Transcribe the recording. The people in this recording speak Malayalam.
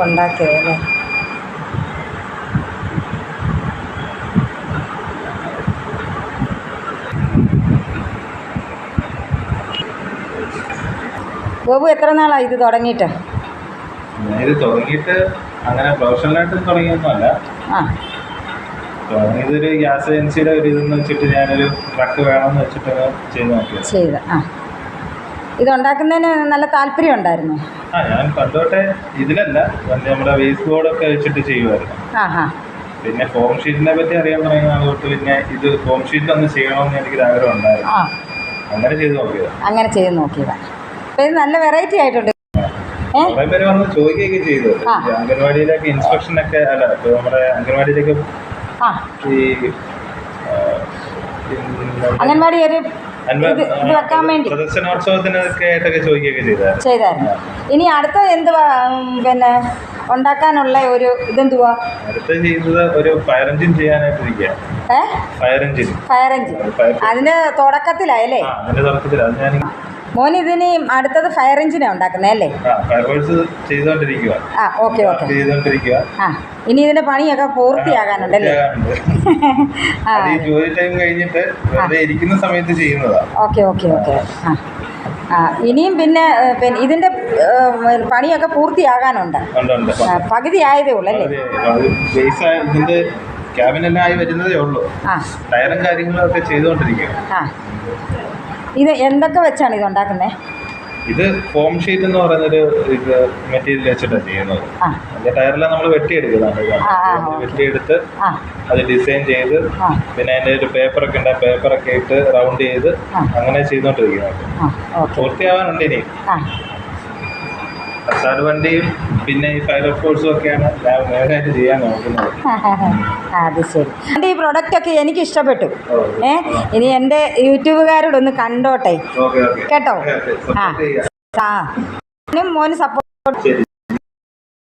ഉണ്ടാക്കിയതല്ലേ? ഗോപു എത്ര നാളായി ഇത് തുടങ്ങിയിട്ട്? ഇത് തുടങ്ങിയിട്ട് അങ്ങനെ പ്രൊഫഷണലായിട്ട് തുടങ്ങിയൊന്നുമല്ല. തുടങ്ങിയതൊരു ഗ്യാസ് ഏജൻസിയുടെ ഒരു ഇതെന്ന് വെച്ചിട്ട് ഞാനൊരു ട്രക്ക് വേണമെന്ന് വെച്ചിട്ട് ചെയ്ത് നോക്കിയത്. ചെയ്ത് ഇത് ഉണ്ടാക്കുന്നതിന് നല്ല താല്പര്യം ഉണ്ടായിരുന്നു. ഞാൻ പണ്ടോട്ടെ ഇതിലല്ല, നമ്മുടെ വേസ്റ്റ് ബോർഡൊക്കെ വെച്ചിട്ട് ചെയ്യുമായിരുന്നു. പിന്നെ ഫോം ഷീറ്റിനെ പറ്റി അറിയാൻ തുടങ്ങിയ തൊട്ട് പിന്നെ ഇത് ഫോം ഷീറ്റിൽ ഒന്ന് ചെയ്യണമെന്ന് എനിക്കൊരു ആഗ്രഹം ഉണ്ടായിരുന്നു. അങ്ങനെ ചെയ്ത് നോക്കിയതാ. ഇത് നല്ല വെറൈറ്റി ആയിട്ടുണ്ട്. കുറെ പേര് വന്ന് ചോദിക്കുകയൊക്കെ ചെയ്തു. അംഗൻവാടിയിലൊക്കെ ഇൻസ്പെക്ഷനൊക്കെ അല്ല, നമ്മുടെ അംഗൻവാടിയിലേക്ക് ഈ അംഗൻവാടി ഒരു വെക്കാൻ വേണ്ടി പ്രദർശനോത്സവത്തിനൊക്കെ ആയിട്ടൊക്കെ ചോദിക്കുകയൊക്കെ ചെയ്തായിരുന്നു. ഇനി അടുത്ത എന്തുവാ പിന്നെ ഉണ്ടാക്കാനുള്ള ഒരു ഇതെന്തുവാ? അടുത്ത ചെയ്യുന്നത് ഒരു ഫയർ എഞ്ചിൻ ചെയ്യാനായിട്ടിരിക്കുക. ഫയർ എഞ്ചിൻ അതിന്റെ തുടക്കത്തിലായല്ലേ? അതിന്റെ തുടക്കത്തിലാ. അത് ഞാൻ മോൻ ഇതിന് അടുത്തത് ഫയർ എഞ്ചിനാണ് ഉണ്ടാക്കുന്നത് അല്ലേ? ചെയ്തോണ്ടിരിക്കുക. ഓക്കെ. ഇനി ഇതിന്റെ പണിയൊക്കെ പൂർത്തിയാകാനുണ്ടല്ലേ? ജോലി ടൈം കഴിഞ്ഞിട്ട് ഇരിക്കുന്ന സമയത്ത് ചെയ്യുന്നതാ. ഓക്കെ. ഇനിയും പിന്നെ ഇതിന്റെ പണിയൊക്കെ പൂർത്തിയാകാനുണ്ട്. പകുതി ആയതേ ഉള്ളൂ അല്ലേ? ഇതിന്റെ ക്യാബിനെല്ലാം ആയി വരുന്നതേ ഉള്ളൂ. ടയറും കാര്യങ്ങളും ഒക്കെ ചെയ്തുകൊണ്ടിരിക്കുക. ഇത് എന്തൊക്കെ വെച്ചാണ് ഇത് ഉണ്ടാക്കുന്നത്? ഇത് ഫോം ഷീറ്റ് എന്ന് പറയുന്നൊരു മെറ്റീരിയൽ വെച്ചിട്ടാണ് ചെയ്യുന്നത്. അതിന്റെ ടയറെല്ലാം നമ്മൾ വെട്ടിയെടുത്ത് അത് ഡിസൈൻ ചെയ്ത് പിന്നെ അതിൻ്റെ ഒരു പേപ്പറൊക്കെ ഉണ്ട്. പേപ്പറൊക്കെ ഇട്ട് റൗണ്ട് ചെയ്ത് അങ്ങനെ ചെയ്തുകൊണ്ടിരിക്കുന്നത്. പൂർത്തിയാവാനുണ്ട് ഇനി. കസാട് വണ്ടിയും പിന്നെ ഈ ഫയർ ഫോഴ്സും ഒക്കെയാണ് ഞാൻ നേരായിട്ട് ചെയ്യാൻ നോക്കുന്നത്. അത് ശരി. എൻ്റെ ഈ പ്രൊഡക്റ്റ് ഒക്കെ എനിക്ക് ഇഷ്ടപ്പെട്ടു. ഇനി എൻ്റെ യൂട്യൂബുകാരോടൊന്ന് കണ്ടോട്ടെ കേട്ടോ. മോന് സപ്പോർട്ട്.